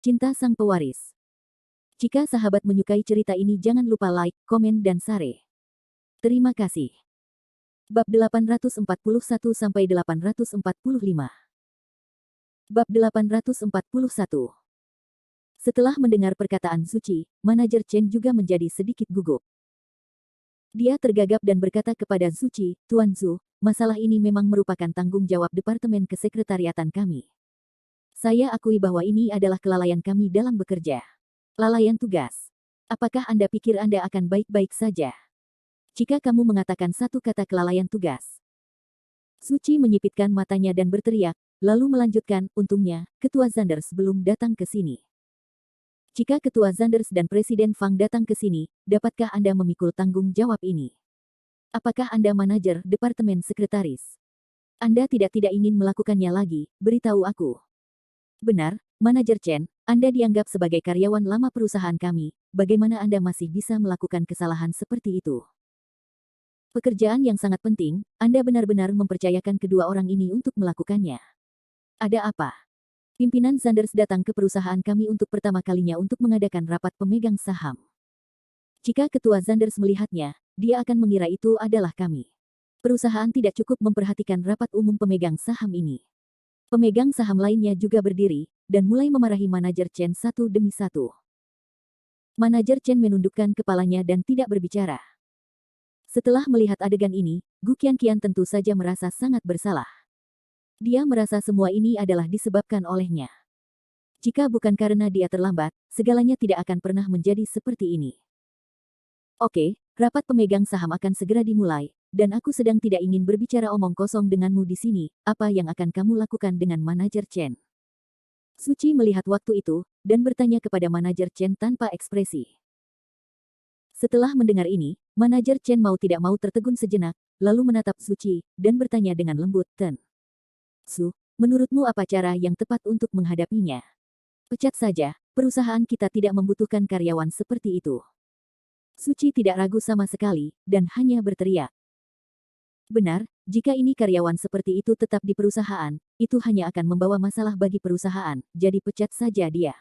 Cinta Sang Pewaris. Jika sahabat menyukai cerita ini jangan lupa like, komen dan share. Terima kasih. Bab 841-845. Bab 841. Setelah mendengar perkataan Suci, manajer Chen juga menjadi sedikit gugup. Dia tergagap dan berkata kepada Suci, "Tuan Zhu, masalah ini memang merupakan tanggung jawab Departemen Kesekretariatan kami. Saya akui bahwa ini adalah kelalaian kami dalam bekerja. Lalaian tugas. Apakah Anda pikir Anda akan baik-baik saja jika kamu mengatakan satu kata kelalaian tugas?" Suci menyipitkan matanya dan berteriak, lalu melanjutkan, "Untungnya, Ketua Zanders belum datang ke sini. Jika Ketua Zanders dan Presiden Fang datang ke sini, dapatkah Anda memikul tanggung jawab ini? Apakah Anda manajer Departemen Sekretaris? Anda tidak ingin melakukannya lagi, beritahu aku." "Benar, Manajer Chen, Anda dianggap sebagai karyawan lama perusahaan kami, bagaimana Anda masih bisa melakukan kesalahan seperti itu? Pekerjaan yang sangat penting, Anda benar-benar mempercayakan kedua orang ini untuk melakukannya. Ada apa?" "Pimpinan Zanders datang ke perusahaan kami untuk pertama kalinya untuk mengadakan rapat pemegang saham. Jika Ketua Zanders melihatnya, dia akan mengira itu adalah kami. Perusahaan tidak cukup memperhatikan rapat umum pemegang saham ini." Pemegang saham lainnya juga berdiri, dan mulai memarahi manajer Chen satu demi satu. Manajer Chen menundukkan kepalanya dan tidak berbicara. Setelah melihat adegan ini, Gu Qianqian tentu saja merasa sangat bersalah. Dia merasa semua ini adalah disebabkan olehnya. Jika bukan karena dia terlambat, segalanya tidak akan pernah menjadi seperti ini. "Oke, rapat pemegang saham akan segera dimulai, dan aku sedang tidak ingin berbicara omong kosong denganmu di sini. Apa yang akan kamu lakukan dengan manajer Chen?" Suci melihat waktu itu, dan bertanya kepada manajer Chen tanpa ekspresi. Setelah mendengar ini, manajer Chen mau tidak mau tertegun sejenak, lalu menatap Suci, dan bertanya dengan lembut, "Ten Su, menurutmu apa cara yang tepat untuk menghadapinya?" "Pecat saja, perusahaan kita tidak membutuhkan karyawan seperti itu." Suci tidak ragu sama sekali, dan hanya berteriak. "Benar, jika ini karyawan seperti itu tetap di perusahaan, itu hanya akan membawa masalah bagi perusahaan, jadi pecat saja dia.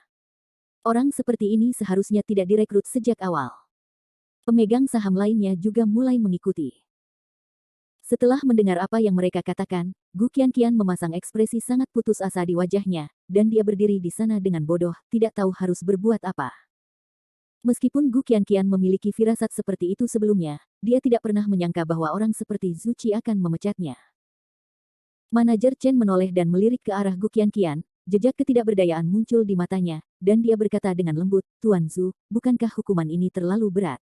Orang seperti ini seharusnya tidak direkrut sejak awal." Pemegang saham lainnya juga mulai mengikuti. Setelah mendengar apa yang mereka katakan, Gu Qianqian memasang ekspresi sangat putus asa di wajahnya, dan dia berdiri di sana dengan bodoh, tidak tahu harus berbuat apa. Meskipun Gu Qianqian memiliki firasat seperti itu sebelumnya, dia tidak pernah menyangka bahwa orang seperti Zuci akan memecatnya. Manajer Chen menoleh dan melirik ke arah Gu Qianqian, jejak ketidakberdayaan muncul di matanya, dan dia berkata dengan lembut, "Tuan Zhu, bukankah hukuman ini terlalu berat?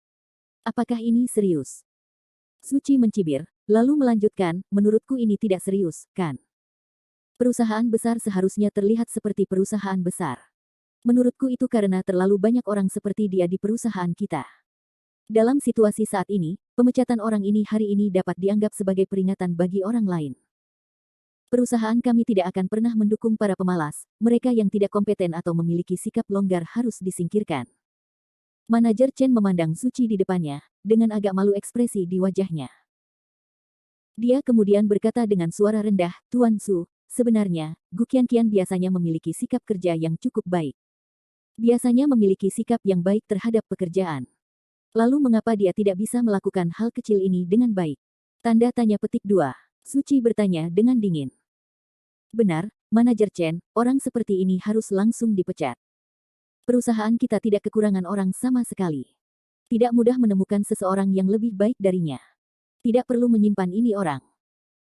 Apakah ini serius?" Suci mencibir, lalu melanjutkan, "Menurutku ini tidak serius, kan? Perusahaan besar seharusnya terlihat seperti perusahaan besar. Menurutku itu karena terlalu banyak orang seperti dia di perusahaan kita. Dalam situasi saat ini, pemecatan orang ini hari ini dapat dianggap sebagai peringatan bagi orang lain. Perusahaan kami tidak akan pernah mendukung para pemalas, mereka yang tidak kompeten atau memiliki sikap longgar harus disingkirkan." Manajer Chen memandang Suci di depannya, dengan agak malu ekspresi di wajahnya. Dia kemudian berkata dengan suara rendah, "Tuan Su, sebenarnya, Gu Qianqian biasanya memiliki sikap kerja yang cukup baik. Biasanya memiliki sikap yang baik terhadap pekerjaan. Lalu mengapa dia tidak bisa melakukan hal kecil ini dengan baik?" Tanda tanya petik 2. Suci bertanya dengan dingin. "Benar, Manajer Chen, orang seperti ini harus langsung dipecat. Perusahaan kita tidak kekurangan orang sama sekali. Tidak mudah menemukan seseorang yang lebih baik darinya. Tidak perlu menyimpan ini orang."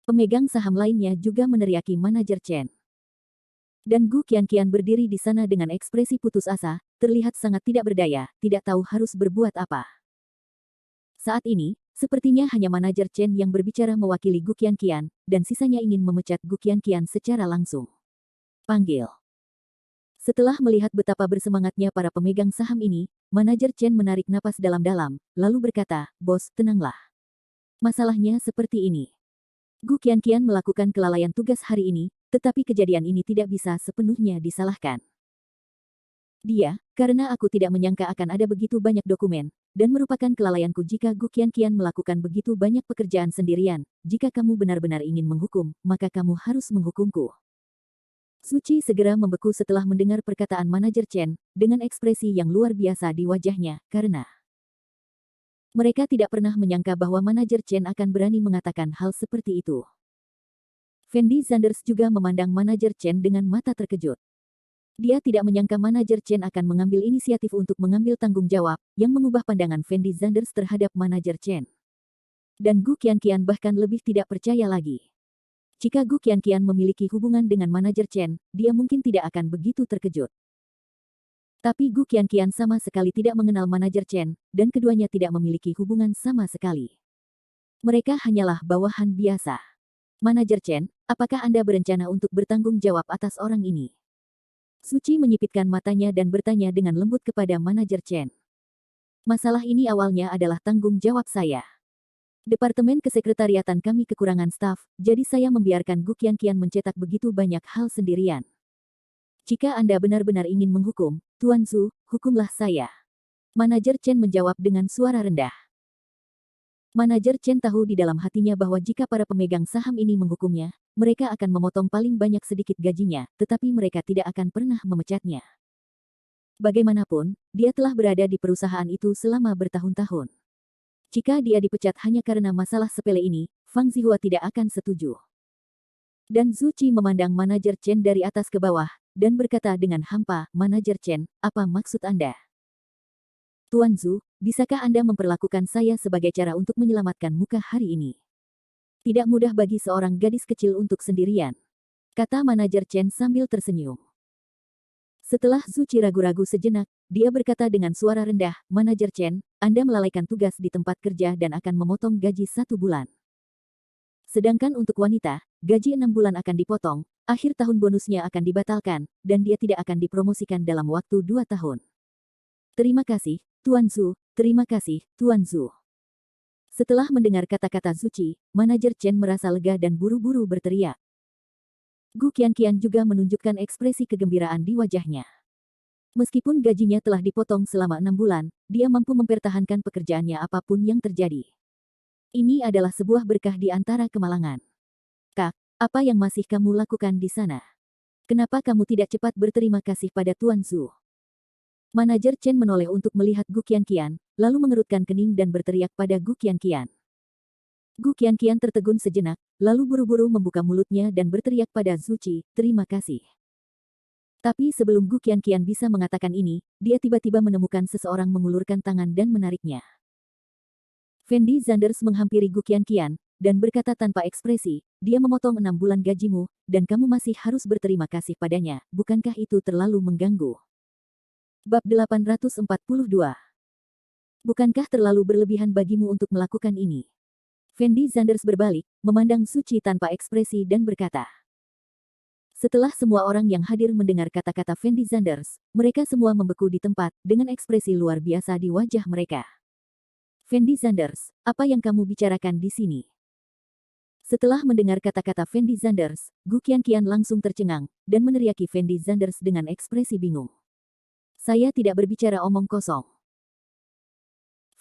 Pemegang saham lainnya juga meneriaki manajer Chen. Dan Gu Qianqian berdiri di sana dengan ekspresi putus asa, terlihat sangat tidak berdaya, tidak tahu harus berbuat apa. Saat ini, sepertinya hanya manajer Chen yang berbicara mewakili Gu Qianqian, dan sisanya ingin memecat Gu Qianqian secara langsung. "Panggil." Setelah melihat betapa bersemangatnya para pemegang saham ini, manajer Chen menarik napas dalam-dalam, lalu berkata, "Bos, tenanglah. Masalahnya seperti ini. Gu Qianqian melakukan kelalaian tugas hari ini, tetapi kejadian ini tidak bisa sepenuhnya disalahkan. Dia, karena aku tidak menyangka akan ada begitu banyak dokumen, dan merupakan kelalaianku jika Gu Qianqian melakukan begitu banyak pekerjaan sendirian. Jika kamu benar-benar ingin menghukum, maka kamu harus menghukumku." Suci segera membeku setelah mendengar perkataan manajer Chen, dengan ekspresi yang luar biasa di wajahnya, karena mereka tidak pernah menyangka bahwa manajer Chen akan berani mengatakan hal seperti itu. Fendi Zanders juga memandang manajer Chen dengan mata terkejut. Dia tidak menyangka manajer Chen akan mengambil inisiatif untuk mengambil tanggung jawab, yang mengubah pandangan Fendi Zanders terhadap manajer Chen. Dan Gu Qianqian bahkan lebih tidak percaya lagi. Jika Gu Qianqian memiliki hubungan dengan manajer Chen, dia mungkin tidak akan begitu terkejut. Tapi Gu Qianqian sama sekali tidak mengenal manajer Chen, dan keduanya tidak memiliki hubungan sama sekali. Mereka hanyalah bawahan biasa. Manajer Chen, apakah Anda berencana untuk bertanggung jawab atas orang ini? Suci menyipitkan matanya dan bertanya dengan lembut kepada manajer Chen. Masalah ini awalnya adalah tanggung jawab saya. Departemen Kesekretariatan kami kekurangan staf, jadi saya membiarkan Gu Qianqian mencetak begitu banyak hal sendirian. Jika Anda benar-benar ingin menghukum, Tuan Zhu, hukumlah saya. Manajer Chen menjawab dengan suara rendah. Manajer Chen tahu di dalam hatinya bahwa jika para pemegang saham ini menghukumnya, mereka akan memotong paling banyak sedikit gajinya, tetapi mereka tidak akan pernah memecatnya. Bagaimanapun, dia telah berada di perusahaan itu selama bertahun-tahun. Jika dia dipecat hanya karena masalah sepele ini, Fang Zihua tidak akan setuju. Dan Zhu Qi memandang manajer Chen dari atas ke bawah, dan berkata dengan hampa, "Manajer Chen, apa maksud Anda?" "Tuan Zhu, bisakah Anda memperlakukan saya sebagai cara untuk menyelamatkan muka hari ini? Tidak mudah bagi seorang gadis kecil untuk sendirian," kata manajer Chen sambil tersenyum. Setelah Zhu Qi ragu-ragu sejenak, dia berkata dengan suara rendah, "Manajer Chen, Anda melalaikan tugas di tempat kerja dan akan memotong gaji 1 bulan. Sedangkan untuk wanita, gaji 6 bulan akan dipotong, akhir tahun bonusnya akan dibatalkan, dan dia tidak akan dipromosikan dalam waktu 2 tahun. Terima kasih, Tuan Zhu, terima kasih, Tuan Zhu." Setelah mendengar kata-kata Zhu Qi, manajer Chen merasa lega dan buru-buru berteriak. Gu Qianqian juga menunjukkan ekspresi kegembiraan di wajahnya. Meskipun gajinya telah dipotong selama 6 bulan, dia mampu mempertahankan pekerjaannya apapun yang terjadi. Ini adalah sebuah berkah di antara kemalangan. "Kak, apa yang masih kamu lakukan di sana? Kenapa kamu tidak cepat berterima kasih pada Tuan Zhu?" Manajer Chen menoleh untuk melihat Gu Qianqian, lalu mengerutkan kening dan berteriak pada Gu Qianqian. Gu Qianqian tertegun sejenak, lalu buru-buru membuka mulutnya dan berteriak pada Zhu Qi, "Terima kasih." Tapi sebelum Gu Qianqian bisa mengatakan ini, dia tiba-tiba menemukan seseorang mengulurkan tangan dan menariknya. Fendi Zanders menghampiri Gu Qianqian, dan berkata tanpa ekspresi, "Dia memotong 6 bulan gajimu, dan kamu masih harus berterima kasih padanya, bukankah itu terlalu mengganggu?" Bab 842. Bukankah terlalu berlebihan bagimu untuk melakukan ini? Fendi Zanders berbalik, memandang Zhu Qi tanpa ekspresi dan berkata. Setelah semua orang yang hadir mendengar kata-kata Fendi Zanders, mereka semua membeku di tempat, dengan ekspresi luar biasa di wajah mereka. "Fendi Zanders, apa yang kamu bicarakan di sini?" Setelah mendengar kata-kata Fendi Zanders, Gu Qianqian langsung tercengang, dan meneriaki Fendi Zanders dengan ekspresi bingung. "Saya tidak berbicara omong kosong."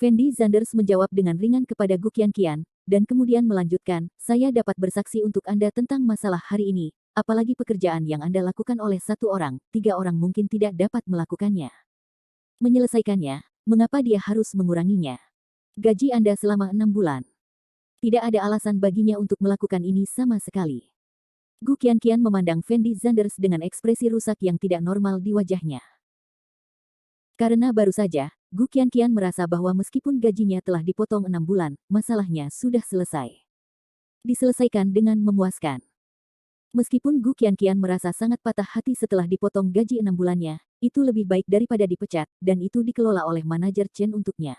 Fendi Zanders menjawab dengan ringan kepada Gu Qianqian, dan kemudian melanjutkan, "Saya dapat bersaksi untuk Anda tentang masalah hari ini, apalagi pekerjaan yang Anda lakukan oleh 1 orang, 3 orang mungkin tidak dapat melakukannya. Menyelesaikannya, mengapa dia harus menguranginya? Gaji Anda selama 6 bulan. Tidak ada alasan baginya untuk melakukan ini sama sekali." Gu Qianqian memandang Fendi Zanders dengan ekspresi rusak yang tidak normal di wajahnya. Karena baru saja, Gu Qianqian merasa bahwa meskipun gajinya telah dipotong 6 bulan, masalahnya sudah selesai. Diselesaikan dengan memuaskan. Meskipun Gu Qianqian merasa sangat patah hati setelah dipotong gaji 6 bulannya, itu lebih baik daripada dipecat, dan itu dikelola oleh manajer Chen untuknya.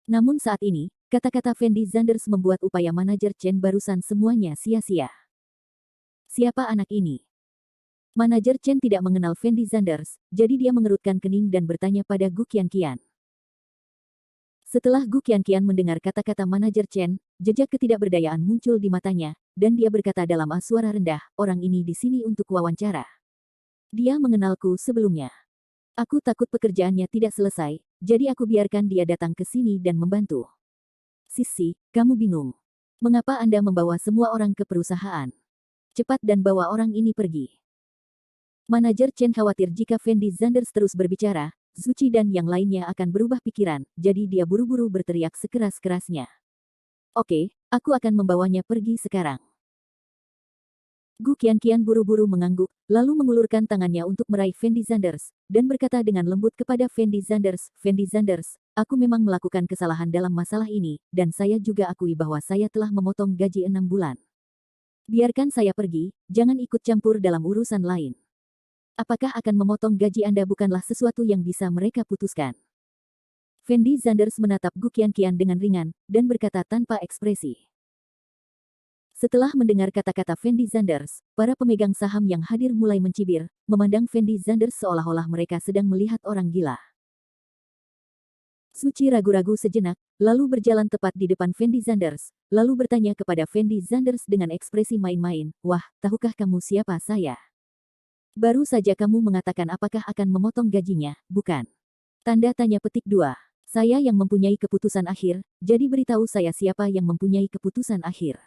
Namun saat ini, kata-kata Fendi Zanders membuat upaya manajer Chen barusan semuanya sia-sia. Siapa anak ini? Manajer Chen tidak mengenal Fendi Zanders, jadi dia mengerutkan kening dan bertanya pada Gu Qianqian. Setelah Gu Qianqian mendengar kata-kata manajer Chen, jejak ketidakberdayaan muncul di matanya, dan dia berkata dalam suara rendah, "Orang ini di sini untuk wawancara. Dia mengenalku sebelumnya. Aku takut pekerjaannya tidak selesai, jadi aku biarkan dia datang ke sini dan membantu." "Sisi, kamu bingung. Mengapa Anda membawa semua orang ke perusahaan? Cepat dan bawa orang ini pergi." Manajer Chen khawatir jika Fendi Zanders terus berbicara, Zuchi dan yang lainnya akan berubah pikiran, jadi dia buru-buru berteriak sekeras-kerasnya. Oke, aku akan membawanya pergi sekarang. Gu Qianqian buru-buru mengangguk, lalu mengulurkan tangannya untuk meraih Fendi Zanders, dan berkata dengan lembut kepada Fendi Zanders, Fendi Zanders, aku memang melakukan kesalahan dalam masalah ini, dan saya juga akui bahwa saya telah memotong gaji 6 bulan. Biarkan saya pergi, jangan ikut campur dalam urusan lain. Apakah akan memotong gaji Anda bukanlah sesuatu yang bisa mereka putuskan. Fendi Zanders menatap Gu Qianqian dengan ringan, dan berkata tanpa ekspresi. Setelah mendengar kata-kata Fendi Zanders, para pemegang saham yang hadir mulai mencibir, memandang Fendi Zanders seolah-olah mereka sedang melihat orang gila. Zuchi ragu-ragu sejenak, lalu berjalan tepat di depan Fendi Zanders, lalu bertanya kepada Fendi Zanders dengan ekspresi main-main, wah, tahukah kamu siapa saya? Baru saja kamu mengatakan apakah akan memotong gajinya, bukan? Tanda tanya petik 2. Saya yang mempunyai keputusan akhir, jadi beritahu saya siapa yang mempunyai keputusan akhir.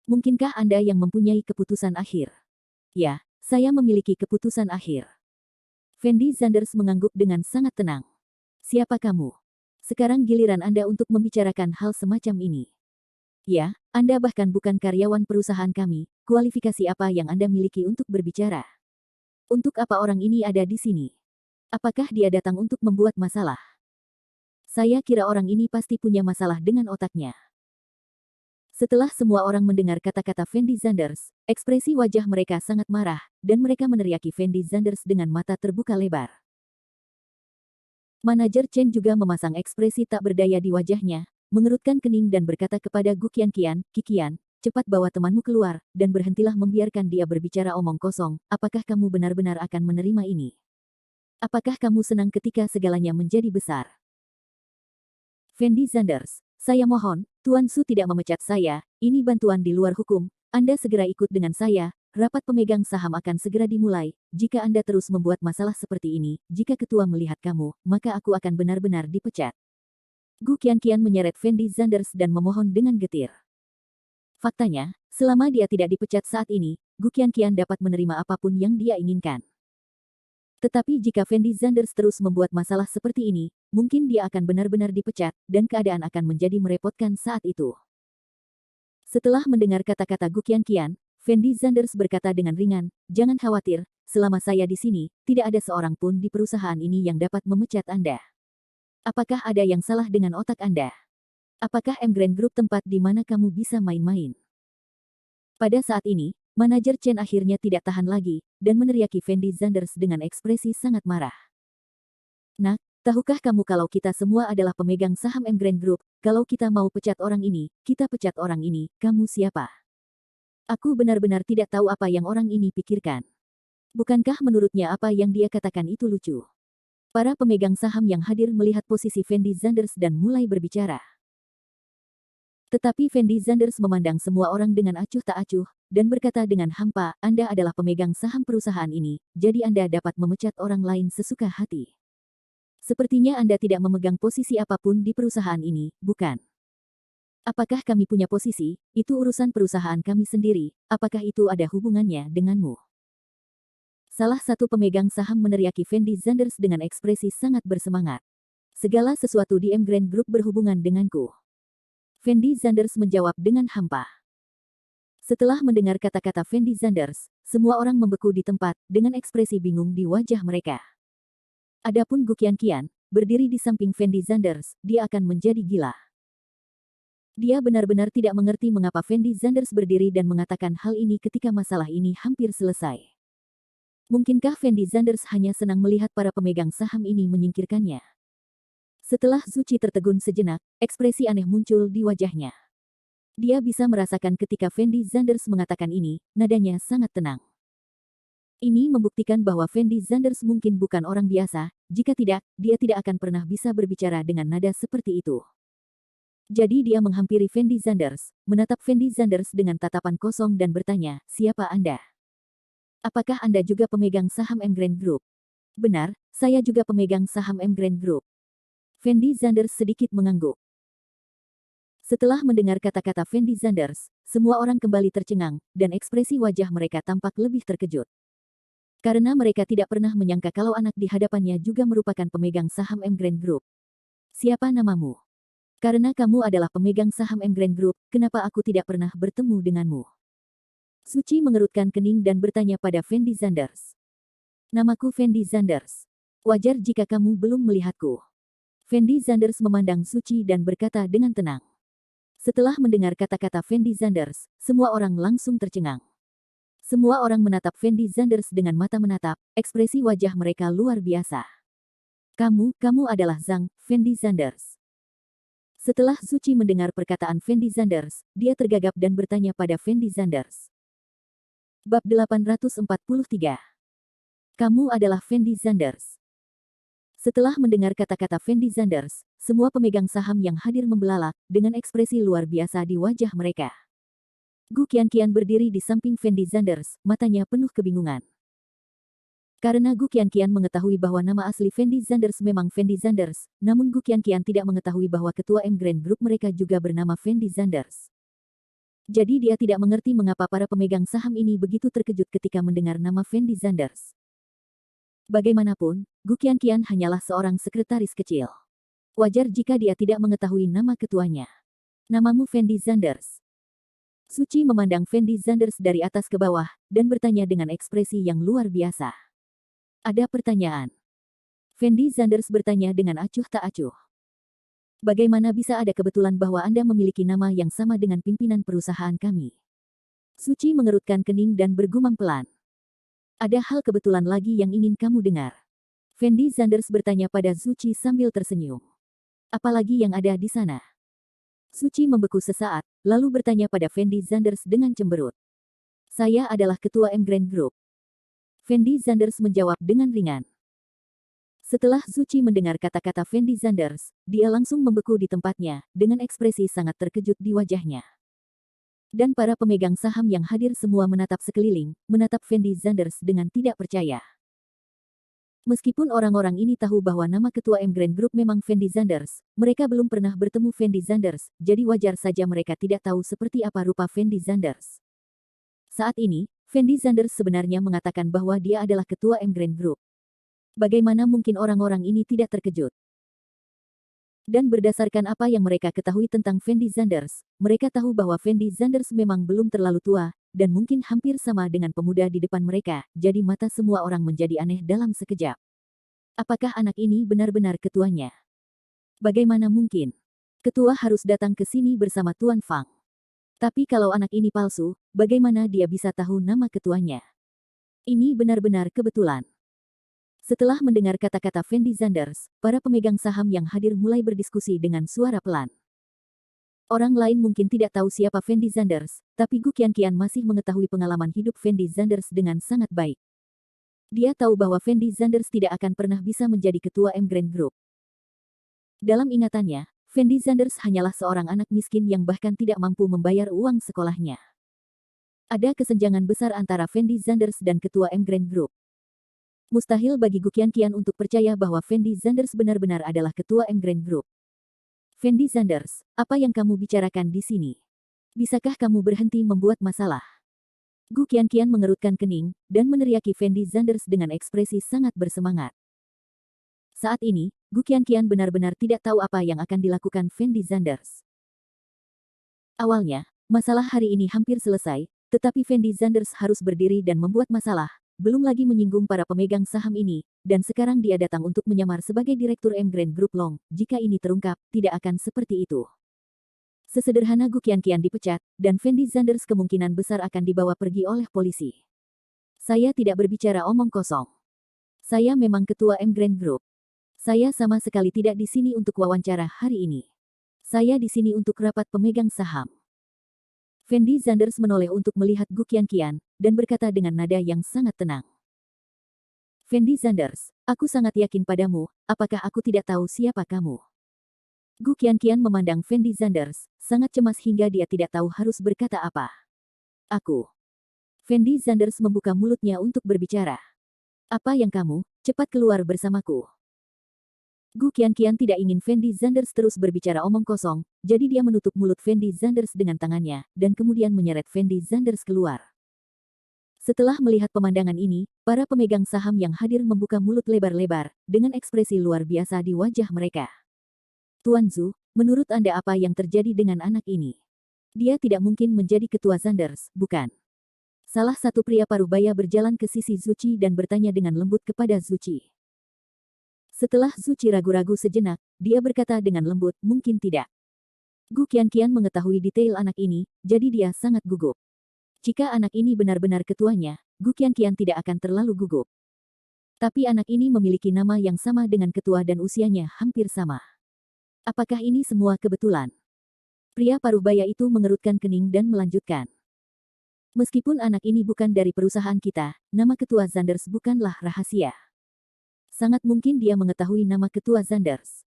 Mungkinkah Anda yang mempunyai keputusan akhir? Ya, saya memiliki keputusan akhir. Fendi Zanders mengangguk dengan sangat tenang. Siapa kamu? Sekarang giliran Anda untuk membicarakan hal semacam ini. Ya, Anda bahkan bukan karyawan perusahaan kami, kualifikasi apa yang Anda miliki untuk berbicara? Untuk apa orang ini ada di sini? Apakah dia datang untuk membuat masalah? Saya kira orang ini pasti punya masalah dengan otaknya. Setelah semua orang mendengar kata-kata Fendi Zanders, ekspresi wajah mereka sangat marah, dan mereka meneriaki Fendi Zanders dengan mata terbuka lebar. Manajer Chen juga memasang ekspresi tak berdaya di wajahnya, mengerutkan kening dan berkata kepada Gu Qianqian, Kikian, cepat bawa temanmu keluar, dan berhentilah membiarkan dia berbicara omong kosong, apakah kamu benar-benar akan menerima ini? Apakah kamu senang ketika segalanya menjadi besar? Fendi Zanders, saya mohon, Tuan Su tidak memecat saya, ini bantuan di luar hukum, Anda segera ikut dengan saya, rapat pemegang saham akan segera dimulai, jika Anda terus membuat masalah seperti ini, jika ketua melihat kamu, maka aku akan benar-benar dipecat. Gu Qianqian menyeret Fendi Zanders dan memohon dengan getir. Faktanya, selama dia tidak dipecat saat ini, Gu Qianqian dapat menerima apapun yang dia inginkan. Tetapi jika Fendi Zanders terus membuat masalah seperti ini, mungkin dia akan benar-benar dipecat, dan keadaan akan menjadi merepotkan saat itu. Setelah mendengar kata-kata Gu Qianqian, Fendi Zanders berkata dengan ringan, jangan khawatir, selama saya di sini, tidak ada seorang pun di perusahaan ini yang dapat memecat Anda. Apakah ada yang salah dengan otak Anda? Apakah Emgrand Group tempat di mana kamu bisa main-main? Pada saat ini, manajer Chen akhirnya tidak tahan lagi, dan meneriaki Fendi Zanders dengan ekspresi sangat marah. Nak, tahukah kamu kalau kita semua adalah pemegang saham Emgrand Group, kalau kita mau pecat orang ini, kita pecat orang ini, kamu siapa? Aku benar-benar tidak tahu apa yang orang ini pikirkan. Bukankah menurutnya apa yang dia katakan itu lucu? Para pemegang saham yang hadir melihat posisi Fendi Zanders dan mulai berbicara. Tetapi Fendi Zanders memandang semua orang dengan acuh tak acuh, dan berkata dengan hampa, Anda adalah pemegang saham perusahaan ini, jadi Anda dapat memecat orang lain sesuka hati. Sepertinya Anda tidak memegang posisi apapun di perusahaan ini, bukan? Apakah kami punya posisi, itu urusan perusahaan kami sendiri, apakah itu ada hubungannya denganmu? Salah satu pemegang saham meneriaki Fendi Zanders dengan ekspresi sangat bersemangat. Segala sesuatu di Emgrand Group berhubungan denganku. Fendi Zanders menjawab dengan hampa. Setelah mendengar kata-kata Fendi Zanders, semua orang membeku di tempat, dengan ekspresi bingung di wajah mereka. Adapun Gu Qianqian, berdiri di samping Fendi Zanders, dia akan menjadi gila. Dia benar-benar tidak mengerti mengapa Fendi Zanders berdiri dan mengatakan hal ini ketika masalah ini hampir selesai. Mungkinkah Fendi Zanders hanya senang melihat para pemegang saham ini menyingkirkannya? Setelah Zuchi tertegun sejenak, ekspresi aneh muncul di wajahnya. Dia bisa merasakan ketika Fendi Zanders mengatakan ini, nadanya sangat tenang. Ini membuktikan bahwa Fendi Zanders mungkin bukan orang biasa, jika tidak, dia tidak akan pernah bisa berbicara dengan nada seperti itu. Jadi dia menghampiri Fendi Zanders, menatap Fendi Zanders dengan tatapan kosong dan bertanya, siapa Anda? Apakah Anda juga pemegang saham Emgrand Group? Benar, saya juga pemegang saham Emgrand Group. Fendi Zanders sedikit mengangguk. Setelah mendengar kata-kata Fendi Zanders, semua orang kembali tercengang, dan ekspresi wajah mereka tampak lebih terkejut. Karena mereka tidak pernah menyangka kalau anak di hadapannya juga merupakan pemegang saham Emgrain Group. Siapa namamu? Karena kamu adalah pemegang saham Emgrain Group, kenapa aku tidak pernah bertemu denganmu? Suci mengerutkan kening dan bertanya pada Fendi Zanders. Namaku Fendi Zanders. Wajar jika kamu belum melihatku. Fendi Zanders memandang Suci dan berkata dengan tenang. Setelah mendengar kata-kata Fendi Zanders, semua orang langsung tercengang. Semua orang menatap Fendi Zanders dengan mata menatap, ekspresi wajah mereka luar biasa. Kamu adalah Zhang, Fendi Zanders. Setelah Suci mendengar perkataan Fendi Zanders, dia tergagap dan bertanya pada Fendi Zanders. Bab 843. Kamu adalah Fendi Zanders. Setelah mendengar kata-kata Fendi Zanders, semua pemegang saham yang hadir membelalak, dengan ekspresi luar biasa di wajah mereka. Gu Qianqian berdiri di samping Fendi Zanders, matanya penuh kebingungan. Karena Gu Qianqian mengetahui bahwa nama asli Fendi Zanders memang Fendi Zanders, namun Gu Qianqian tidak mengetahui bahwa ketua Emgrain Group mereka juga bernama Fendi Zanders. Jadi dia tidak mengerti mengapa para pemegang saham ini begitu terkejut ketika mendengar nama Fendi Zanders. Bagaimanapun, Gu Qianqian hanyalah seorang sekretaris kecil. Wajar jika dia tidak mengetahui nama ketuanya. Namamu Fendi Zanders. Suci memandang Fendi Zanders dari atas ke bawah, dan bertanya dengan ekspresi yang luar biasa. Ada pertanyaan. Fendi Zanders bertanya dengan acuh tak acuh. Bagaimana bisa ada kebetulan bahwa Anda memiliki nama yang sama dengan pimpinan perusahaan kami? Suci mengerutkan kening dan bergumam pelan. Ada hal kebetulan lagi yang ingin kamu dengar. Fendi Zanders bertanya pada Suci sambil tersenyum. Apalagi yang ada di sana? Suci membeku sesaat, lalu bertanya pada Fendi Zanders dengan cemberut. Saya adalah ketua Emgrain Group. Fendi Zanders menjawab dengan ringan. Setelah Suci mendengar kata-kata Fendi Zanders, dia langsung membeku di tempatnya, dengan ekspresi sangat terkejut di wajahnya. Dan para pemegang saham yang hadir semua menatap sekeliling, menatap Fendi Zanders dengan tidak percaya. Meskipun orang-orang ini tahu bahwa nama ketua Emgrain Group memang Fendi Zanders, mereka belum pernah bertemu Fendi Zanders, jadi wajar saja mereka tidak tahu seperti apa rupa Fendi Zanders. Saat ini, Fendi Zanders sebenarnya mengatakan bahwa dia adalah ketua Emgrain Group. Bagaimana mungkin orang-orang ini tidak terkejut? Dan berdasarkan apa yang mereka ketahui tentang Fendi Zanders, mereka tahu bahwa Fendi Zanders memang belum terlalu tua, dan mungkin hampir sama dengan pemuda di depan mereka, jadi mata semua orang menjadi aneh dalam sekejap. Apakah anak ini benar-benar ketuanya? Bagaimana mungkin? Ketua harus datang ke sini bersama Tuan Fang. Tapi kalau anak ini palsu, bagaimana dia bisa tahu nama ketuanya? Ini benar-benar kebetulan. Setelah mendengar kata-kata Fendi Zanders, para pemegang saham yang hadir mulai berdiskusi dengan suara pelan. Orang lain mungkin tidak tahu siapa Fendi Zanders, tapi Gu Qianqian masih mengetahui pengalaman hidup Fendi Zanders dengan sangat baik. Dia tahu bahwa Fendi Zanders tidak akan pernah bisa menjadi ketua Emgrain Group. Dalam ingatannya, Fendi Zanders hanyalah seorang anak miskin yang bahkan tidak mampu membayar uang sekolahnya. Ada kesenjangan besar antara Fendi Zanders dan ketua Emgrain Group. Mustahil bagi Gu Qianqian untuk percaya bahwa Fendi Zanders benar-benar adalah ketua Emgrain Group. Fendi Zanders, apa yang kamu bicarakan di sini? Bisakah kamu berhenti membuat masalah? Gu Qianqian mengerutkan kening, dan meneriaki Fendi Zanders dengan ekspresi sangat bersemangat. Saat ini, Gu Qianqian benar-benar tidak tahu apa yang akan dilakukan Fendi Zanders. Awalnya, masalah hari ini hampir selesai, tetapi Fendi Zanders harus berdiri dan membuat masalah, belum lagi menyinggung para pemegang saham ini, dan sekarang dia datang untuk menyamar sebagai direktur Emgrain Group Long. Jika ini terungkap, tidak akan seperti itu. Sesederhana Gu Qianqian dipecat, dan Fendi Zanders kemungkinan besar akan dibawa pergi oleh polisi. Saya tidak berbicara omong kosong. Saya memang ketua Emgrain Group. Saya sama sekali tidak di sini untuk wawancara hari ini. Saya di sini untuk rapat pemegang saham. Fendi Zanders menoleh untuk melihat Gu Qianqian, dan berkata dengan nada yang sangat tenang. Fendi Zanders, aku sangat yakin padamu, apakah aku tidak tahu siapa kamu? Gu Qianqian memandang Fendi Zanders, sangat cemas hingga dia tidak tahu harus berkata apa. Aku. Fendi Zanders membuka mulutnya untuk berbicara. Apa yang kamu, cepat keluar bersamaku. Gu Qianqian tidak ingin Fendi Zanders terus berbicara omong kosong, jadi dia menutup mulut Fendi Zanders dengan tangannya, dan kemudian menyeret Fendi Zanders keluar. Setelah melihat pemandangan ini, para pemegang saham yang hadir membuka mulut lebar-lebar, dengan ekspresi luar biasa di wajah mereka. Tuan Zhu, menurut Anda apa yang terjadi dengan anak ini? Dia tidak mungkin menjadi ketua Zanders, bukan? Salah satu pria parubaya berjalan ke sisi Zuci dan bertanya dengan lembut kepada Zuci. Setelah Zuci ragu-ragu sejenak, dia berkata dengan lembut, mungkin tidak. Gu Qianqian mengetahui detail anak ini, jadi dia sangat gugup. Jika anak ini benar-benar ketuanya, Gu Qianqian tidak akan terlalu gugup. Tapi anak ini memiliki nama yang sama dengan ketua dan usianya hampir sama. Apakah ini semua kebetulan? Pria parubaya itu mengerutkan kening dan melanjutkan. Meskipun anak ini bukan dari perusahaan kita, nama ketua Zanders bukanlah rahasia. Sangat mungkin dia mengetahui nama ketua Zanders.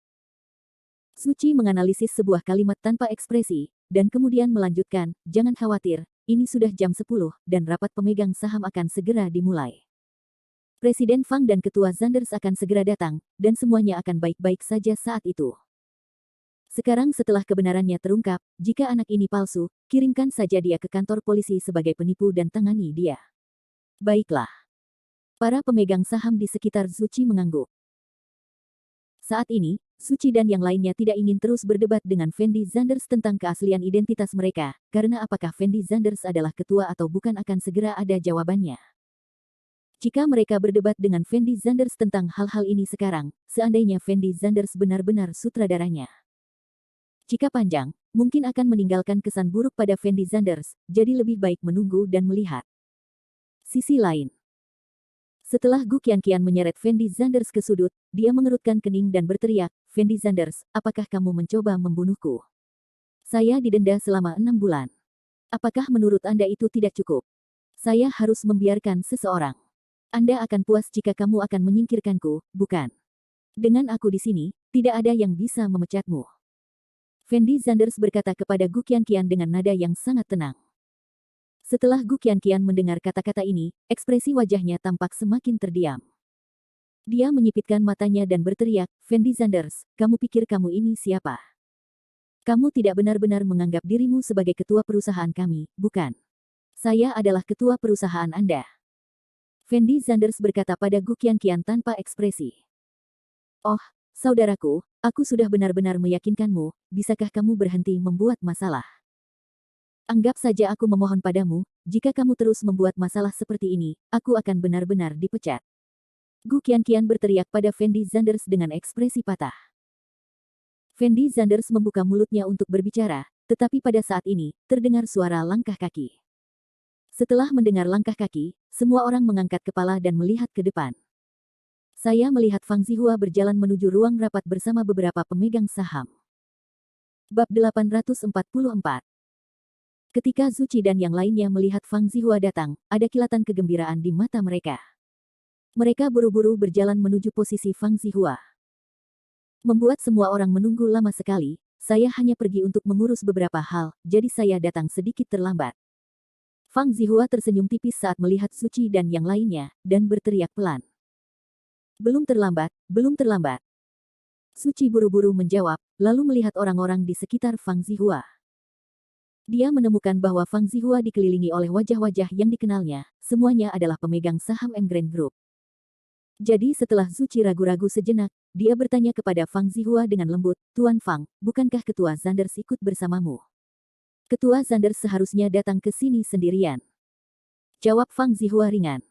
Suci menganalisis sebuah kalimat tanpa ekspresi, dan kemudian melanjutkan, jangan khawatir, ini sudah jam 10, dan rapat pemegang saham akan segera dimulai. Presiden Fang dan ketua Zanders akan segera datang, dan semuanya akan baik-baik saja saat itu. Sekarang setelah kebenarannya terungkap, jika anak ini palsu, kirimkan saja dia ke kantor polisi sebagai penipu dan tangani dia. Baiklah. Para pemegang saham di sekitar Zuci mengangguk. Saat ini, Zuci dan yang lainnya tidak ingin terus berdebat dengan Fendi Zanders tentang keaslian identitas mereka, karena apakah Fendi Zanders adalah ketua atau bukan akan segera ada jawabannya. Jika mereka berdebat dengan Fendi Zanders tentang hal-hal ini sekarang, seandainya Fendi Zanders benar-benar sutradaranya. Jika panjang, mungkin akan meninggalkan kesan buruk pada Fendi Zanders, jadi lebih baik menunggu dan melihat. Sisi lain. Setelah Gu Qianqian menyeret Fendi Zanders ke sudut, dia mengerutkan kening dan berteriak, Fendi Zanders, apakah kamu mencoba membunuhku? Saya didenda selama 6 bulan. Apakah menurut Anda itu tidak cukup? Saya harus membiarkan seseorang. Anda akan puas jika kamu akan menyingkirkanku, bukan? Dengan aku di sini, tidak ada yang bisa memecatmu. Fendi Zanders berkata kepada Gu Qianqian dengan nada yang sangat tenang. Setelah Gu Qianqian mendengar kata-kata ini, ekspresi wajahnya tampak semakin terdiam. Dia menyipitkan matanya dan berteriak, Fendi Zanders, kamu pikir kamu ini siapa? Kamu tidak benar-benar menganggap dirimu sebagai ketua perusahaan kami, bukan? Saya adalah ketua perusahaan Anda. Fendi Zanders berkata pada Gu Qianqian tanpa ekspresi. Oh, saudaraku, aku sudah benar-benar meyakinkanmu, bisakah kamu berhenti membuat masalah? Anggap saja aku memohon padamu, jika kamu terus membuat masalah seperti ini, aku akan benar-benar dipecat. Gu Qianqian berteriak pada Fendi Zanders dengan ekspresi patah. Fendi Zanders membuka mulutnya untuk berbicara, tetapi pada saat ini, terdengar suara langkah kaki. Setelah mendengar langkah kaki, semua orang mengangkat kepala dan melihat ke depan. Saya melihat Fang Zihua berjalan menuju ruang rapat bersama beberapa pemegang saham. Bab 844. Ketika Zuci dan yang lainnya melihat Fang Zihua datang, ada kilatan kegembiraan di mata mereka. Mereka buru-buru berjalan menuju posisi Fang Zihua. Membuat semua orang menunggu lama sekali, saya hanya pergi untuk mengurus beberapa hal, jadi saya datang sedikit terlambat. Fang Zihua tersenyum tipis saat melihat Zuci dan yang lainnya, dan berteriak pelan. Belum terlambat, belum terlambat. Zuci buru-buru menjawab, lalu melihat orang-orang di sekitar Fang Zihua. Dia menemukan bahwa Fang Zihua dikelilingi oleh wajah-wajah yang dikenalnya, semuanya adalah pemegang saham Emgrand Group. Jadi setelah Zuci ragu-ragu sejenak, dia bertanya kepada Fang Zihua dengan lembut, Tuan Fang, bukankah ketua Zanders ikut bersamamu? Ketua Zanders seharusnya datang ke sini sendirian. Jawab Fang Zihua ringan.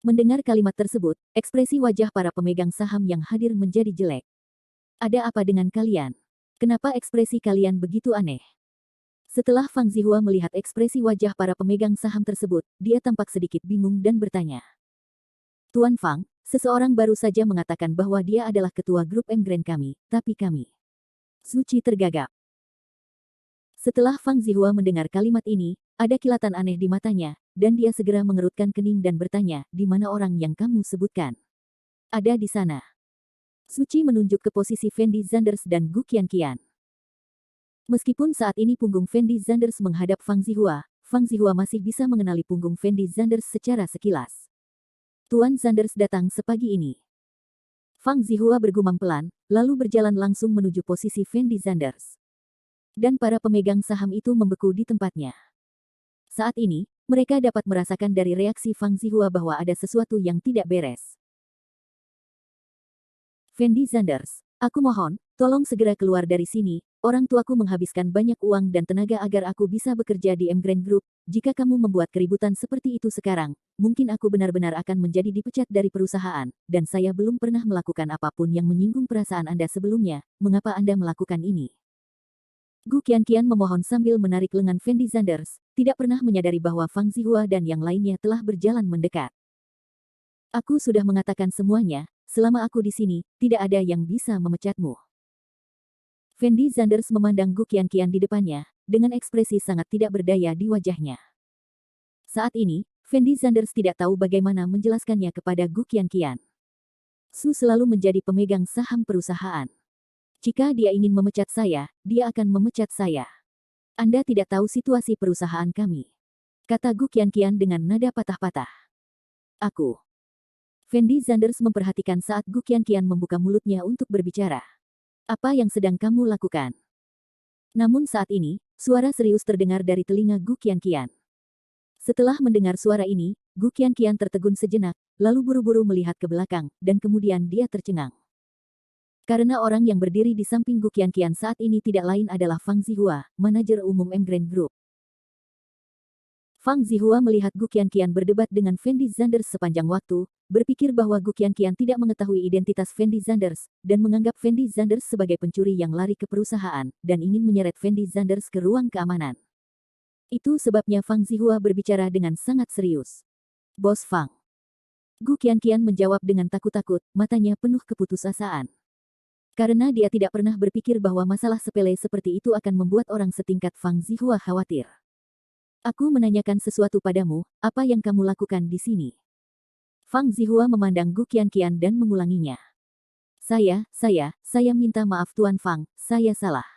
Mendengar kalimat tersebut, ekspresi wajah para pemegang saham yang hadir menjadi jelek. Ada apa dengan kalian? Kenapa ekspresi kalian begitu aneh? Setelah Fang Zihua melihat ekspresi wajah para pemegang saham tersebut, dia tampak sedikit bingung dan bertanya. Tuan Fang, seseorang baru saja mengatakan bahwa dia adalah ketua grup Emgrand kami, tapi kami. Zuci tergagap. Setelah Fang Zihua mendengar kalimat ini, ada kilatan aneh di matanya, dan dia segera mengerutkan kening dan bertanya, di mana orang yang kamu sebutkan? Ada di sana. Zuci menunjuk ke posisi Fendi Zanders dan Gu Qianqian. Meskipun saat ini punggung Fendi Zanders menghadap Fang Zihua masih bisa mengenali punggung Fendi Zanders secara sekilas. Tuan Zanders datang sepagi ini. Fang Zihua bergumam pelan, lalu berjalan langsung menuju posisi Fendi Zanders. Dan para pemegang saham itu membeku di tempatnya. Saat ini, Mereka dapat merasakan dari reaksi Fang Zihua bahwa ada sesuatu yang tidak beres. Fendi Zanders, aku mohon, tolong segera keluar dari sini. Orang tuaku menghabiskan banyak uang dan tenaga agar aku bisa bekerja di Emgrain Group. Jika kamu membuat keributan seperti itu sekarang, mungkin aku benar-benar akan menjadi dipecat dari perusahaan, dan saya belum pernah melakukan apapun yang menyinggung perasaan Anda sebelumnya. Mengapa Anda melakukan ini? Gu Qianqian memohon sambil menarik lengan Fendi Zanders, tidak pernah menyadari bahwa Fang Zihua dan yang lainnya telah berjalan mendekat. Aku sudah mengatakan semuanya, selama aku di sini, tidak ada yang bisa memecatmu. Fendi Zanders memandang Gu Qianqian di depannya, dengan ekspresi sangat tidak berdaya di wajahnya. Saat ini, Fendi Zanders tidak tahu bagaimana menjelaskannya kepada Gu Qianqian. Su selalu menjadi pemegang saham perusahaan. Jika dia ingin memecat saya, dia akan memecat saya. Anda tidak tahu situasi perusahaan kami, kata Gu Qianqian dengan nada patah-patah. Aku. Fendi Zanders memperhatikan saat Gu Qianqian membuka mulutnya untuk berbicara. Apa yang sedang kamu lakukan? Namun saat ini, suara serius terdengar dari telinga Gu Qianqian. Setelah mendengar suara ini, Gu Qianqian tertegun sejenak, lalu buru-buru melihat ke belakang, dan kemudian dia tercengang. Karena orang yang berdiri di samping Gu Qianqian saat ini tidak lain adalah Fang Zihua, manajer umum Emgrain Group. Fang Zihua melihat Gu Qianqian berdebat dengan Fendi Zanders sepanjang waktu, berpikir bahwa Gu Qianqian tidak mengetahui identitas Fendi Zanders, dan menganggap Fendi Zanders sebagai pencuri yang lari ke perusahaan, dan ingin menyeret Fendi Zanders ke ruang keamanan. Itu sebabnya Fang Zihua berbicara dengan sangat serius. Bos Fang. Gu Qianqian menjawab dengan takut-takut, matanya penuh keputusasaan. Karena dia tidak pernah berpikir bahwa masalah sepele seperti itu akan membuat orang setingkat Fang Zihua khawatir. Aku menanyakan sesuatu padamu, apa yang kamu lakukan di sini? Fang Zihua memandang Gu Qianqian dan mengulanginya. Saya minta maaf Tuan Fang, saya salah.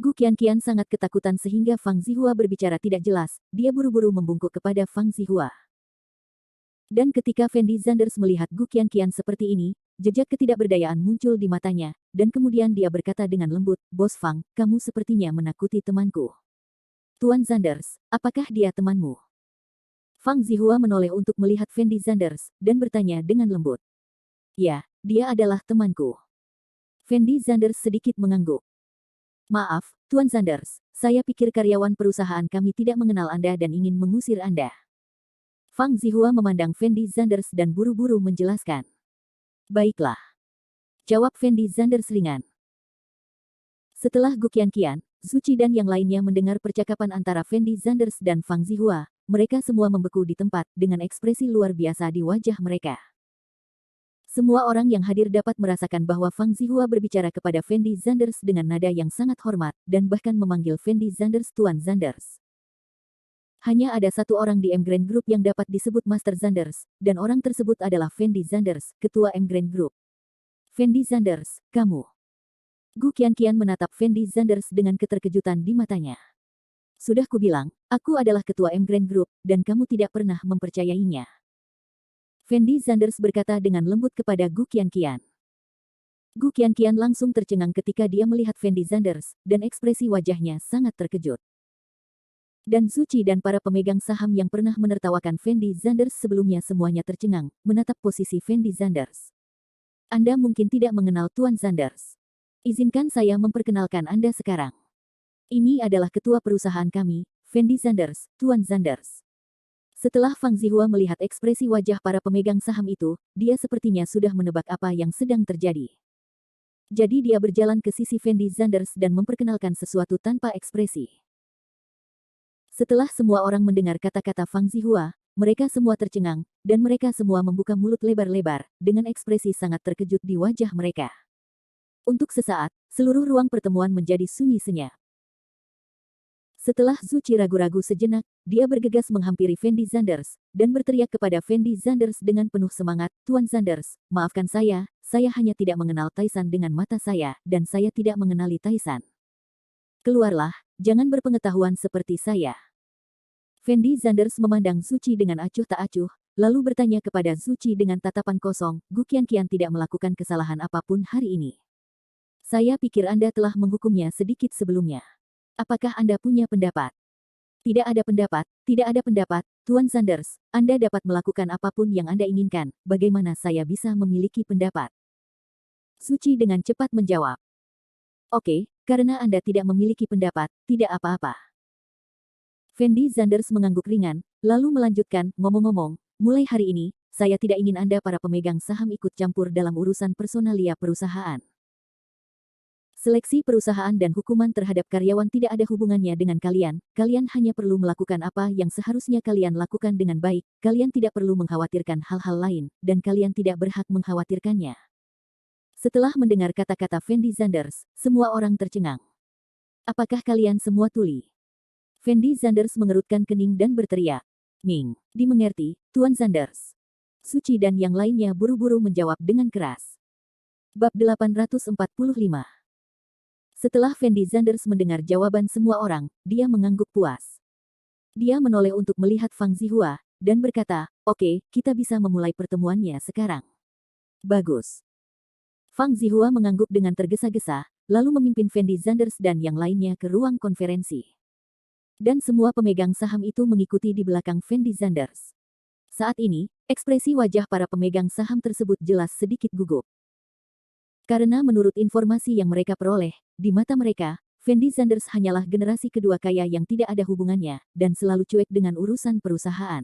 Gu Qianqian sangat ketakutan sehingga Fang Zihua berbicara tidak jelas, dia buru-buru membungkuk kepada Fang Zihua. Dan ketika Fendi Zanders melihat Gu Qianqian seperti ini, jejak ketidakberdayaan muncul di matanya, dan kemudian dia berkata dengan lembut, Bos Fang, kamu sepertinya menakuti temanku. Tuan Zanders, apakah dia temanmu? Fang Zihua menoleh untuk melihat Fendi Zanders, dan bertanya dengan lembut. Ya, dia adalah temanku. Fendi Zanders sedikit mengangguk. Maaf, Tuan Zanders, saya pikir karyawan perusahaan kami tidak mengenal Anda dan ingin mengusir Anda. Fang Zihua memandang Fendi Zanders dan buru-buru menjelaskan. Baiklah. Jawab Fendi Zanders ringan. Setelah Gu Qianqian, Zuci dan yang lainnya mendengar percakapan antara Fendi Zanders dan Fang Zihua, mereka semua membeku di tempat dengan ekspresi luar biasa di wajah mereka. Semua orang yang hadir dapat merasakan bahwa Fang Zihua berbicara kepada Fendi Zanders dengan nada yang sangat hormat, dan bahkan memanggil Fendi Zanders Tuan Zanders. Hanya ada satu orang di Emgrain Group yang dapat disebut Master Zanders, dan orang tersebut adalah Fendi Zanders, ketua Emgrain Group. Fendi Zanders, kamu. Gu Qianqian menatap Fendi Zanders dengan keterkejutan di matanya. Sudah kubilang, aku adalah ketua Emgrain Group, dan kamu tidak pernah mempercayainya. Fendi Zanders berkata dengan lembut kepada Gu Qianqian. Gu Qianqian langsung tercengang ketika dia melihat Fendi Zanders, dan ekspresi wajahnya sangat terkejut. Dan Zuci dan para pemegang saham yang pernah menertawakan Fendi Zanders sebelumnya semuanya tercengang, menatap posisi Fendi Zanders. Anda mungkin tidak mengenal Tuan Zanders. Izinkan saya memperkenalkan Anda sekarang. Ini adalah ketua perusahaan kami, Fendi Zanders, Tuan Zanders. Setelah Fang Zihua melihat ekspresi wajah para pemegang saham itu, dia sepertinya sudah menebak apa yang sedang terjadi. Jadi dia berjalan ke sisi Fendi Zanders dan memperkenalkan sesuatu tanpa ekspresi. Setelah semua orang mendengar kata-kata Fang Zihua, mereka semua tercengang, dan mereka semua membuka mulut lebar-lebar, dengan ekspresi sangat terkejut di wajah mereka. Untuk sesaat, seluruh ruang pertemuan menjadi sunyi senyap. Setelah Zuci ragu-ragu sejenak, dia bergegas menghampiri Fendi Zanders, dan berteriak kepada Fendi Zanders dengan penuh semangat, Tuan Zanders, maafkan saya hanya tidak mengenal Taisan dengan mata saya, dan saya tidak mengenali Taisan. Keluarlah, jangan berpengetahuan seperti saya. Fendi Zanders memandang Zuci dengan acuh tak acuh, lalu bertanya kepada Zuci dengan tatapan kosong, Gu Qianqian tidak melakukan kesalahan apapun hari ini. Saya pikir Anda telah menghukumnya sedikit sebelumnya. Apakah Anda punya pendapat? Tidak ada pendapat, tidak ada pendapat, Tuan Sanders. Anda dapat melakukan apapun yang Anda inginkan. Bagaimana saya bisa memiliki pendapat? Suci dengan cepat menjawab. Oke, karena Anda tidak memiliki pendapat, tidak apa-apa. Fendi Sanders mengangguk ringan, lalu melanjutkan, ngomong-ngomong, mulai hari ini, saya tidak ingin Anda para pemegang saham ikut campur dalam urusan personalia perusahaan. Seleksi perusahaan dan hukuman terhadap karyawan tidak ada hubungannya dengan kalian. Kalian hanya perlu melakukan apa yang seharusnya kalian lakukan dengan baik. Kalian tidak perlu mengkhawatirkan hal-hal lain, dan kalian tidak berhak mengkhawatirkannya. Setelah mendengar kata-kata Fendi Sanders, semua orang tercengang. Apakah kalian semua tuli? Fendi Sanders mengerutkan kening dan berteriak. Ming, dimengerti, Tuan Sanders. Suci dan yang lainnya buru-buru menjawab dengan keras. Bab 845. Setelah Fendi Sanders mendengar jawaban semua orang, dia mengangguk puas. Dia menoleh untuk melihat Fang Zihua, dan berkata, oke, kita bisa memulai pertemuannya sekarang. Bagus. Fang Zihua mengangguk dengan tergesa-gesa, lalu memimpin Fendi Sanders dan yang lainnya ke ruang konferensi. Dan semua pemegang saham itu mengikuti di belakang Fendi Sanders. Saat ini, ekspresi wajah para pemegang saham tersebut jelas sedikit gugup. Karena menurut informasi yang mereka peroleh, di mata mereka, Fendi Sanders hanyalah generasi kedua kaya yang tidak ada hubungannya, dan selalu cuek dengan urusan perusahaan.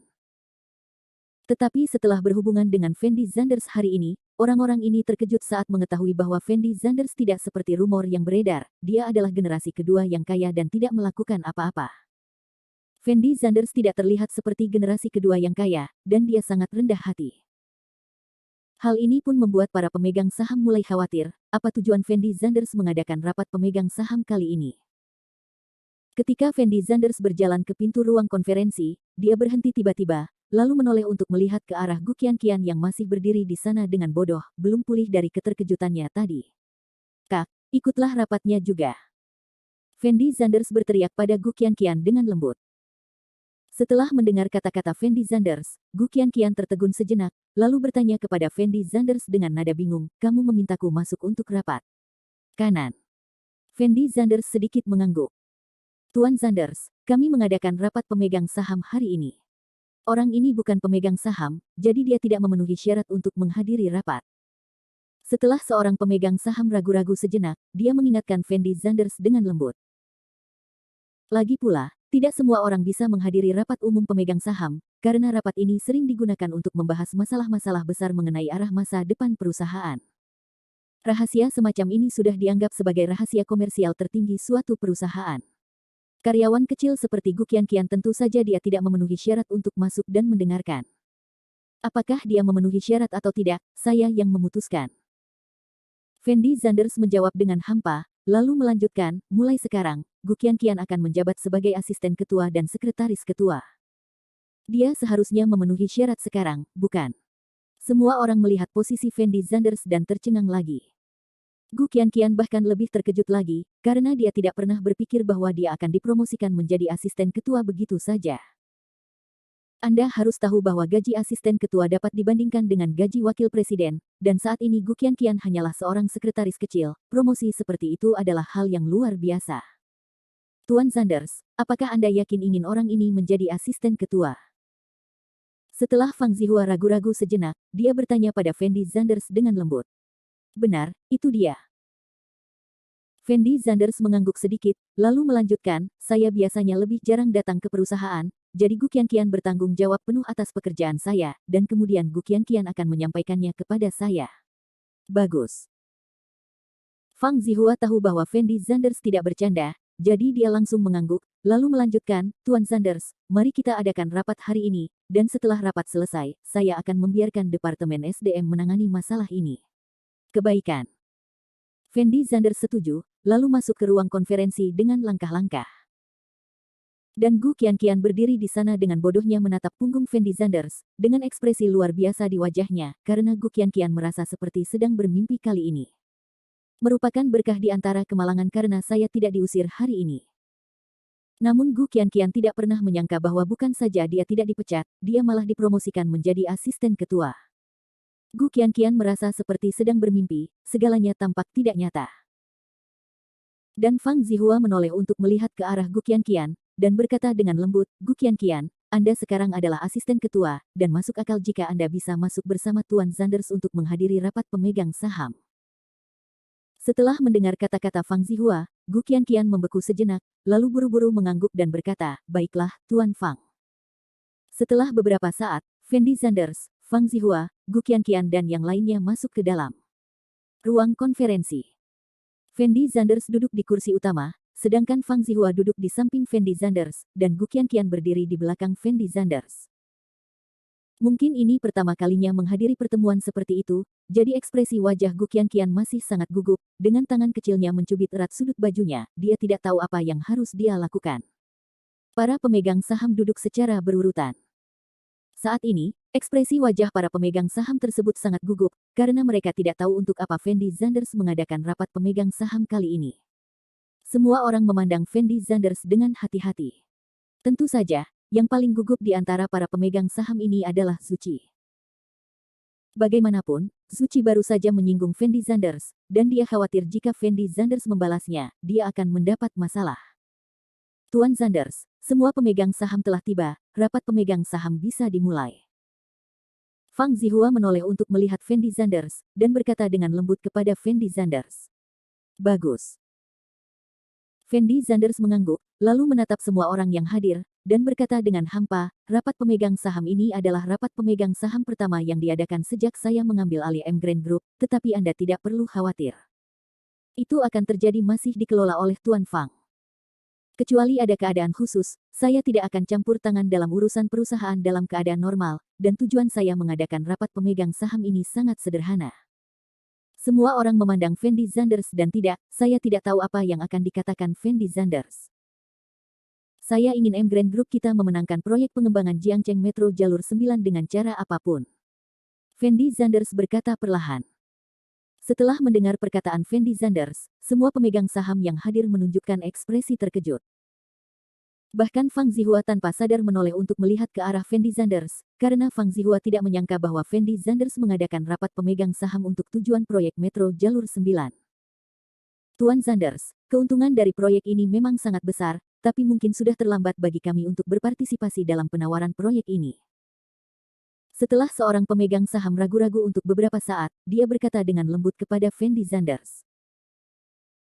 Tetapi setelah berhubungan dengan Fendi Sanders hari ini, orang-orang ini terkejut saat mengetahui bahwa Fendi Sanders tidak seperti rumor yang beredar, dia adalah generasi kedua yang kaya dan tidak melakukan apa-apa. Fendi Sanders tidak terlihat seperti generasi kedua yang kaya, dan dia sangat rendah hati. Hal ini pun membuat para pemegang saham mulai khawatir, apa tujuan Fendi Sanders mengadakan rapat pemegang saham kali ini. Ketika Fendi Sanders berjalan ke pintu ruang konferensi, dia berhenti tiba-tiba, lalu menoleh untuk melihat ke arah Gu Qianqian yang masih berdiri di sana dengan bodoh, belum pulih dari keterkejutannya tadi. Kak, ikutlah rapatnya juga. Fendi Sanders berteriak pada Gu Qianqian dengan lembut. Setelah mendengar kata-kata Fendi Sanders, Gu Qianqian tertegun sejenak, lalu bertanya kepada Fendi Sanders dengan nada bingung, kamu memintaku masuk untuk rapat? Kanan. Fendi Sanders sedikit mengangguk. Tuan Sanders, kami mengadakan rapat pemegang saham hari ini. Orang ini bukan pemegang saham, jadi dia tidak memenuhi syarat untuk menghadiri rapat. Setelah seorang pemegang saham ragu-ragu sejenak, dia mengingatkan Fendi Sanders dengan lembut. Lagi pula, tidak semua orang bisa menghadiri rapat umum pemegang saham, karena rapat ini sering digunakan untuk membahas masalah-masalah besar mengenai arah masa depan perusahaan. Rahasia semacam ini sudah dianggap sebagai rahasia komersial tertinggi suatu perusahaan. Karyawan kecil seperti Gu Qianqian tentu saja dia tidak memenuhi syarat untuk masuk dan mendengarkan. Apakah dia memenuhi syarat atau tidak, saya yang memutuskan. Fendi Sanders menjawab dengan hampa, lalu melanjutkan, mulai sekarang, Gu Qianqian akan menjabat sebagai asisten ketua dan sekretaris ketua. Dia seharusnya memenuhi syarat sekarang, bukan? Semua orang melihat posisi Fendi Sanders dan tercengang lagi. Gu Qianqian bahkan lebih terkejut lagi, karena dia tidak pernah berpikir bahwa dia akan dipromosikan menjadi asisten ketua begitu saja. Anda harus tahu bahwa gaji asisten ketua dapat dibandingkan dengan gaji wakil presiden, dan saat ini Gu Qianqian hanyalah seorang sekretaris kecil. Promosi seperti itu adalah hal yang luar biasa. Tuan Sanders, apakah Anda yakin ingin orang ini menjadi asisten ketua? Setelah Fang Zihua ragu-ragu sejenak, dia bertanya pada Fendi Sanders dengan lembut. Benar, itu dia. Fendi Sanders mengangguk sedikit, lalu melanjutkan, saya biasanya lebih jarang datang ke perusahaan, jadi Gu Qianqian bertanggung jawab penuh atas pekerjaan saya, dan kemudian Gu Qianqian akan menyampaikannya kepada saya. Bagus. Fang Zihua tahu bahwa Fendi Sanders tidak bercanda, jadi dia langsung mengangguk, lalu melanjutkan, Tuan Sanders, mari kita adakan rapat hari ini, dan setelah rapat selesai, saya akan membiarkan Departemen SDM menangani masalah ini. Kebaikan. Fendi Sanders setuju, lalu masuk ke ruang konferensi dengan langkah-langkah. Dan Gu Qianqian berdiri di sana dengan bodohnya menatap punggung Fendi Sanders, dengan ekspresi luar biasa di wajahnya, karena Gu Qianqian merasa seperti sedang bermimpi kali ini. Merupakan berkah di antara kemalangan karena saya tidak diusir hari ini. Namun Gu Qianqian tidak pernah menyangka bahwa bukan saja dia tidak dipecat, dia malah dipromosikan menjadi asisten ketua. Gu Qianqian merasa seperti sedang bermimpi, segalanya tampak tidak nyata. Dan Fang Zihua menoleh untuk melihat ke arah Gu Qianqian, dan berkata dengan lembut, "Gu Qianqian, Anda sekarang adalah asisten ketua, dan masuk akal jika Anda bisa masuk bersama Tuan Zanders untuk menghadiri rapat pemegang saham." Setelah mendengar kata-kata Fang Zihua, Gu Qianqian membeku sejenak, lalu buru-buru mengangguk dan berkata, "Baiklah, Tuan Fang." Setelah beberapa saat, Fendi Zanders, Fang Zihua, Gu Qianqian dan yang lainnya masuk ke dalam ruang konferensi. Fendi Zanders duduk di kursi utama, sedangkan Fang Zihua duduk di samping Fendi Zanders, dan Gu Qianqian berdiri di belakang Fendi Zanders. Mungkin ini pertama kalinya menghadiri pertemuan seperti itu, jadi ekspresi wajah Gu Qianqian masih sangat gugup, dengan tangan kecilnya mencubit erat sudut bajunya, dia tidak tahu apa yang harus dia lakukan. Para pemegang saham duduk secara berurutan. Saat ini, ekspresi wajah para pemegang saham tersebut sangat gugup, karena mereka tidak tahu untuk apa Fendi Zanders mengadakan rapat pemegang saham kali ini. Semua orang memandang Fendi Zanders dengan hati-hati. Tentu saja, yang paling gugup di antara para pemegang saham ini adalah Zuchi. Bagaimanapun, Zuchi baru saja menyinggung Fendi Zanders, dan dia khawatir jika Fendi Zanders membalasnya, dia akan mendapat masalah. Tuan Zanders, semua pemegang saham telah tiba, rapat pemegang saham bisa dimulai. Fang Zihua menoleh untuk melihat Fendi Zanders, dan berkata dengan lembut kepada Fendi Zanders. "Bagus." Fendi Zanders mengangguk, lalu menatap semua orang yang hadir, dan berkata dengan hampa, "Rapat pemegang saham ini adalah rapat pemegang saham pertama yang diadakan sejak saya mengambil alih Emgrand Group, tetapi Anda tidak perlu khawatir. Itu akan terjadi masih dikelola oleh Tuan Fang. Kecuali ada keadaan khusus, saya tidak akan campur tangan dalam urusan perusahaan dalam keadaan normal, dan tujuan saya mengadakan rapat pemegang saham ini sangat sederhana." Semua orang memandang Fendi Zanders dan saya tidak tahu apa yang akan dikatakan Fendi Zanders. "Saya ingin Emgrand Group kita memenangkan proyek pengembangan Jiangcheng Metro Jalur 9 dengan cara apapun." Fendi Zanders berkata perlahan. Setelah mendengar perkataan Fendi Zanders, semua pemegang saham yang hadir menunjukkan ekspresi terkejut. Bahkan Fang Zihua tanpa sadar menoleh untuk melihat ke arah Fendi Zanders, karena Fang Zihua tidak menyangka bahwa Fendi Zanders mengadakan rapat pemegang saham untuk tujuan proyek Metro Jalur 9. "Tuan Zanders, keuntungan dari proyek ini memang sangat besar, tapi mungkin sudah terlambat bagi kami untuk berpartisipasi dalam penawaran proyek ini." Setelah seorang pemegang saham ragu-ragu untuk beberapa saat, dia berkata dengan lembut kepada Fendi Zanders.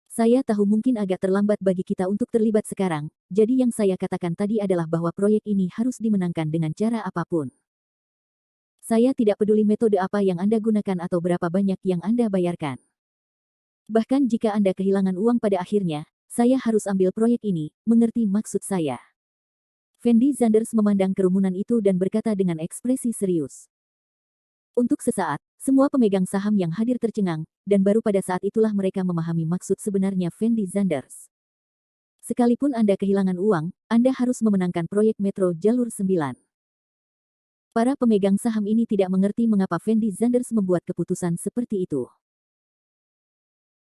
"Saya tahu mungkin agak terlambat bagi kita untuk terlibat sekarang, jadi yang saya katakan tadi adalah bahwa proyek ini harus dimenangkan dengan cara apapun. Saya tidak peduli metode apa yang Anda gunakan atau berapa banyak yang Anda bayarkan. Bahkan jika Anda kehilangan uang pada akhirnya, saya harus ambil proyek ini, mengerti maksud saya?" Fendi Zanders memandang kerumunan itu dan berkata dengan ekspresi serius. Untuk sesaat, semua pemegang saham yang hadir tercengang, dan baru pada saat itulah mereka memahami maksud sebenarnya Fendi Zanders. "Sekalipun Anda kehilangan uang, Anda harus memenangkan proyek Metro Jalur 9. Para pemegang saham ini tidak mengerti mengapa Fendi Zanders membuat keputusan seperti itu.